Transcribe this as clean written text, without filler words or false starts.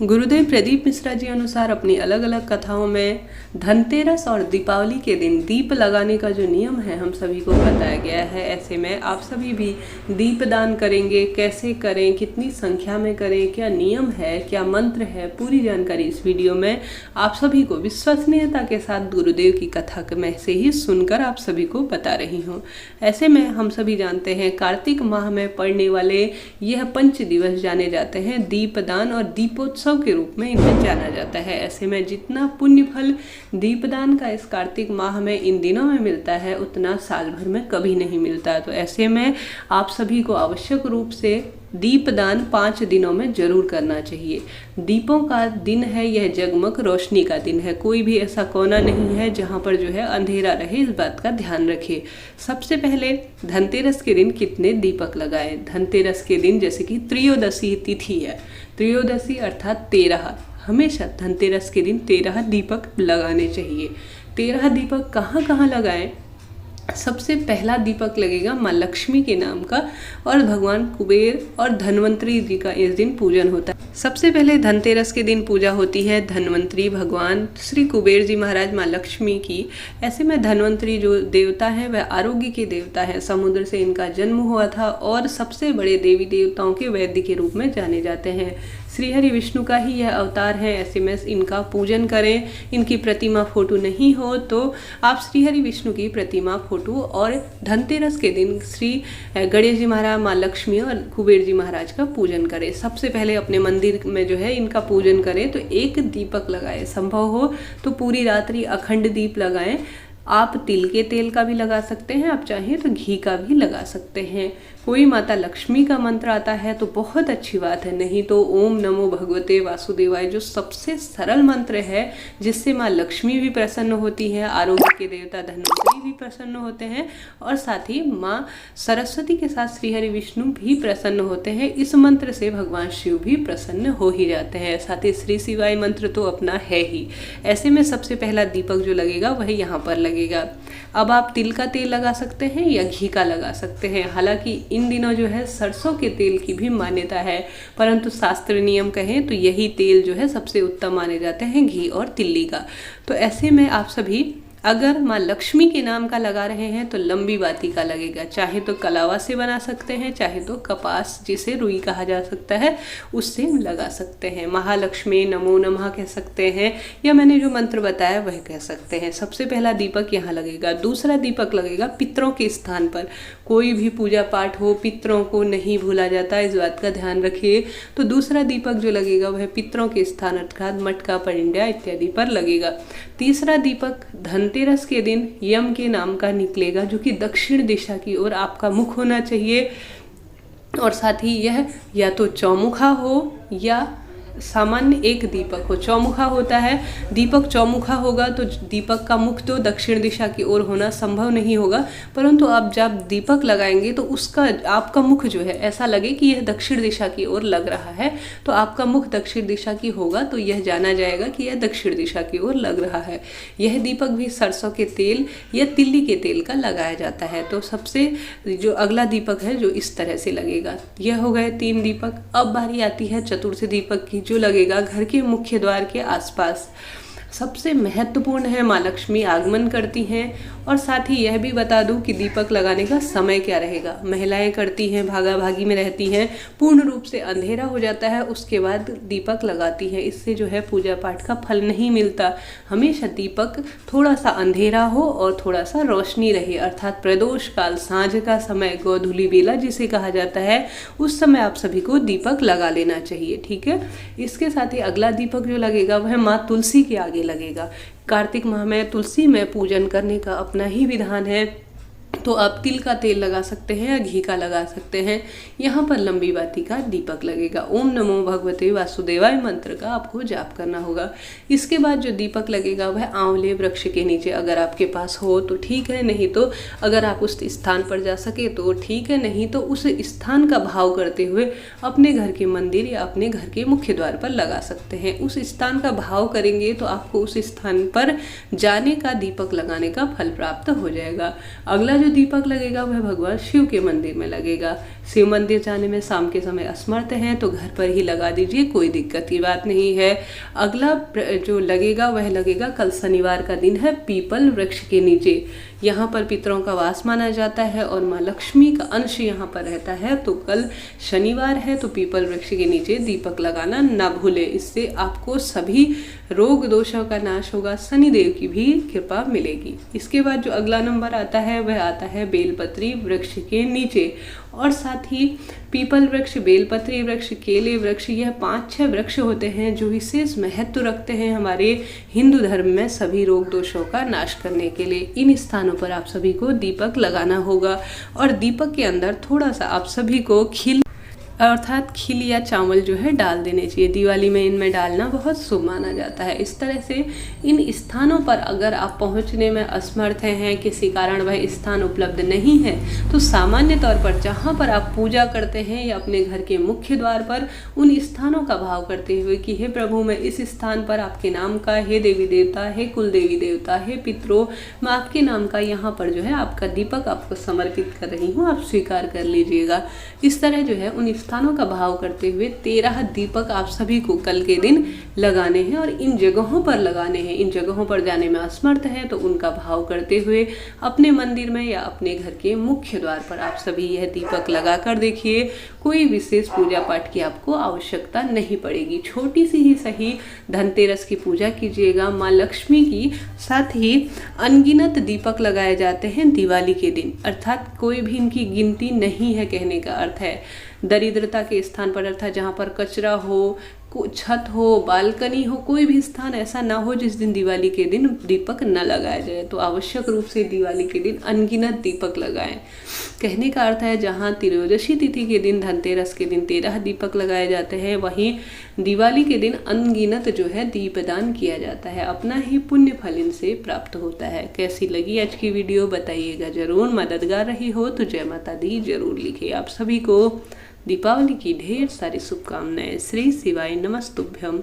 गुरुदेव प्रदीप मिश्रा जी अनुसार अपनी अलग अलग कथाओं में धनतेरस और दीपावली के दिन दीप लगाने का जो नियम है हम सभी को बताया गया है। ऐसे में आप सभी भी दीप दान करेंगे, कैसे करें, कितनी संख्या में करें, क्या नियम है, क्या मंत्र है, पूरी जानकारी इस वीडियो में आप सभी को विश्वसनीयता के साथ गुरुदेव की कथा में से ही सुनकर आप सभी को बता रही हूँ। ऐसे में हम सभी जानते हैं कार्तिक माह में पड़ने वाले यह पंच दिवस जाने जाते हैं दीपदान और दीपोत्सव के रूप में इन्हें जाना जाता है। ऐसे में जितना पुण्य फल दीपदान का इस कार्तिक माह में इन दिनों में मिलता है उतना साल भर में कभी नहीं मिलता। तो ऐसे में आप सभी को आवश्यक रूप से दीपदान 5 दिनों में जरूर करना चाहिए। दीपों का दिन है, यह जगमग रोशनी का दिन है। कोई भी ऐसा कोना नहीं है जहाँ पर जो है अंधेरा रहे, इस बात का ध्यान रखिए। सबसे पहले धनतेरस के दिन कितने दीपक लगाएं। धनतेरस के दिन जैसे कि त्रयोदशी तिथि है, त्रयोदशी अर्थात 13, हमेशा धनतेरस के दिन 13 दीपक लगाने चाहिए। 13 दीपक कहाँ कहाँ लगाएं। सबसे पहला दीपक लगेगा माँ लक्ष्मी के नाम का और भगवान कुबेर और धन्वंतरी जी का इस दिन पूजन होता है। सबसे पहले धनतेरस के दिन पूजा होती है धन्वंतरी भगवान श्री कुबेर जी महाराज माँ लक्ष्मी की। ऐसे में धन्वंतरी जो देवता है वह आरोग्य के देवता है। समुद्र से इनका जन्म हुआ था और सबसे बड़े देवी देवताओं के वैद्य के रूप में जाने जाते हैं। श्रीहरि विष्णु का ही यह अवतार है। ऐसे में इनका पूजन करें। इनकी प्रतिमा फोटो नहीं हो तो आप श्रीहरि विष्णु की प्रतिमा फोटो और धनतेरस के दिन श्री गणेश जी महाराज, माँ लक्ष्मी और कुबेर जी महाराज का पूजन करें। सबसे पहले अपने मंदिर में जो है इनका पूजन करें तो एक दीपक लगाएं। संभव हो तो पूरी रात्रि अखंड दीप लगाएं। आप तिल के तेल का भी लगा सकते हैं, आप चाहें तो घी का भी लगा सकते हैं। कोई माता लक्ष्मी का मंत्र आता है तो बहुत अच्छी बात है, नहीं तो ओम नमो भगवते वासुदेवाय जो सबसे सरल मंत्र है जिससे माँ लक्ष्मी भी प्रसन्न होती है, आरोग्य के देवता धन्वंतरी भी प्रसन्न होते हैं और साथ ही माँ सरस्वती के साथ श्रीहरि विष्णु भी प्रसन्न होते हैं। इस मंत्र से भगवान शिव भी प्रसन्न हो ही जाते हैं। साथ ही श्री शिवाय मंत्र तो अपना है ही। ऐसे में सबसे पहला दीपक जो लगेगा वह यहाँ पर लगेगा। अब आप तिल का तेल लगा सकते हैं या घी का लगा सकते हैं। हालांकि इन दिनों जो है सरसों के तेल की भी मान्यता है, परंतु शास्त्र नियम कहें तो यही तेल जो है सबसे उत्तम माने जाते हैं, घी और तिल्ली का। तो ऐसे में आप सभी अगर माँ लक्ष्मी के नाम का लगा रहे हैं तो लंबी बाती का लगेगा। चाहे तो कलावा से बना सकते हैं, चाहे तो कपास जिसे रुई कहा जा सकता है उससे लगा सकते हैं। महालक्ष्मी नमो नमः कह सकते हैं या मैंने जो मंत्र बताया वह कह सकते हैं। सबसे पहला दीपक यहाँ लगेगा। दूसरा दीपक लगेगा पितरों के स्थान पर। कोई भी पूजा पाठ हो पितरों को नहीं भूला जाता, इस बात का ध्यान रखिए। तो दूसरा दीपक जो लगेगा वह पितरों के स्थान अर्थात मटका परिंडा इत्यादि पर लगेगा। तीसरा दीपक धनतेरस के दिन यम के नाम का निकलेगा जो कि दक्षिण दिशा की ओर आपका मुख होना चाहिए और साथ ही यह या तो चौमुखा हो या सामान्य एक दीपक हो। चौमुखा होता है, दीपक चौमुखा होगा तो दीपक का मुख तो दक्षिण दिशा की ओर होना संभव नहीं होगा, परंतु आप जब दीपक लगाएंगे तो उसका आपका मुख जो है ऐसा लगे कि यह दक्षिण दिशा की ओर लग रहा है, तो आपका मुख दक्षिण दिशा की होगा तो यह जाना जाएगा कि यह दक्षिण दिशा की ओर लग रहा है। यह दीपक भी सरसों के तेल या तिल्ली के तेल का लगाया जाता है। तो सबसे जो अगला दीपक है जो इस तरह से लगेगा। यह हो गए 3 दीपक। अब बारी आती है चतुर्थ दीपक की जो लगेगा घर के मुख्य द्वार के आसपास। सबसे महत्वपूर्ण है माँ लक्ष्मी आगमन करती हैं और साथ ही यह भी बता दूं कि दीपक लगाने का समय क्या रहेगा। महिलाएं करती हैं, भागा भागी में रहती हैं, पूर्ण रूप से अंधेरा हो जाता है उसके बाद दीपक लगाती हैं। इससे जो है पूजा पाठ का फल नहीं मिलता। हमेशा दीपक थोड़ा सा अंधेरा हो और थोड़ा सा रोशनी रहे अर्थात प्रदोष काल, सांझ का समय, गोधूली बेला जिसे कहा जाता है, उस समय आप सभी को दीपक लगा लेना चाहिए। ठीक है। इसके साथ ही अगला दीपक जो लगेगा वह माँ तुलसी के आगे लगेगा। कार्तिक माह में तुलसी में पूजन करने का अपना ही विधान है, तो आप तिल का तेल लगा सकते हैं या घी का लगा सकते हैं। यहाँ पर लंबी बाती का दीपक लगेगा। ओम नमो भगवते वासुदेवाय मंत्र का आपको जाप करना होगा। इसके बाद जो दीपक लगेगा वह आंवले वृक्ष के नीचे अगर आपके पास हो तो ठीक है, नहीं तो अगर आप उस स्थान पर जा सके तो ठीक है, नहीं तो उस स्थान का भाव करते हुए अपने घर के मंदिर या अपने घर के मुख्य द्वार पर लगा सकते हैं। उस स्थान का भाव करेंगे तो आपको उस स्थान पर जाने का, दीपक लगाने का फल प्राप्त हो जाएगा। अगला जो दीपक लगेगा वह भगवान शिव के मंदिर में लगेगा। शिव मंदिर जाने में शाम के समय असमर्थ हैं तो घर पर ही लगा दीजिए, कोई दिक्कत की बात नहीं है। अगला जो लगेगा वह लगेगा कल शनिवार का दिन है, पीपल वृक्ष के नीचे। यहाँ पर पितरों का वास माना जाता है और माँ लक्ष्मी का अंश यहाँ पर रहता है, तो कल शनिवार है तो पीपल वृक्ष के नीचे दीपक लगाना ना भूले। इससे आपको सभी रोग दोषों का नाश होगा, शनिदेव की भी कृपा मिलेगी। इसके बाद जो अगला नंबर आता है वह आता है बेलपत्री वृक्ष के नीचे। और साथ ही पीपल वृक्ष, बेलपत्री वृक्ष, केले वृक्ष, यह 5-6 वृक्ष होते हैं जो विशेष महत्व रखते हैं हमारे हिंदू धर्म में सभी रोग दोषों का नाश करने के लिए। इन स्थानों पर आप सभी को दीपक लगाना होगा और दीपक के अंदर थोड़ा सा आप सभी को अर्थात खिल या चावल जो है डाल देने चाहिए। दिवाली में इनमें डालना बहुत शुभ माना जाता है। इस तरह से इन स्थानों पर अगर आप पहुंचने में असमर्थ हैं, किसी कारण वह स्थान उपलब्ध नहीं है, तो सामान्य तौर पर जहां पर आप पूजा करते हैं या अपने घर के मुख्य द्वार पर उन स्थानों का भाव करते हुए कि हे प्रभु, मैं इस स्थान पर आपके नाम का, हे देवी देवता, हे कुल देवी देवता, हे पितरों, मैं आपके नाम का यहाँ पर जो है आपका दीपक आपको समर्पित कर रही हूँ, आप स्वीकार कर लीजिएगा। इस तरह जो है उन स्थानों का भाव करते हुए 13 दीपक आप सभी को कल के दिन लगाने हैं और इन जगहों पर लगाने हैं। इन जगहों पर जाने में असमर्थ है तो उनका भाव करते हुए अपने मंदिर में या अपने घर के मुख्य द्वार पर आप सभी यह दीपक लगा कर देखिए। कोई विशेष पूजा पाठ की आपको आवश्यकता नहीं पड़ेगी, छोटी सी ही सही धनतेरस की पूजा कीजिएगा माँ लक्ष्मी की। साथ ही अनगिनत दीपक लगाए जाते हैं दिवाली के दिन, अर्थात कोई भी इनकी गिनती नहीं है। कहने का अर्थ है दरिद्रता के स्थान पर, अर्थात जहाँ पर कचरा हो, छत हो, बालकनी हो, कोई भी स्थान ऐसा ना हो जिस दिन दिवाली के दिन दीपक न लगाया जाए, तो आवश्यक रूप से दिवाली के दिन अनगिनत दीपक लगाएं। कहने का अर्थ है जहाँ त्रयोदशी तिथि के दिन, धनतेरस के दिन 13 दीपक लगाए जाते हैं, वहीं दिवाली के दिन अनगिनत जो है दीपदान किया जाता है। अपना ही पुण्य फल इनसे प्राप्त होता है। कैसी लगी आज की वीडियो बताइएगा जरूर। मददगार रही हो तो जय माता दी जरूर लिखिए। आप सभी को दीपावली की ढेर सारी शुभकामनाएं। श्री शिवाय नमस्तुभ्यम।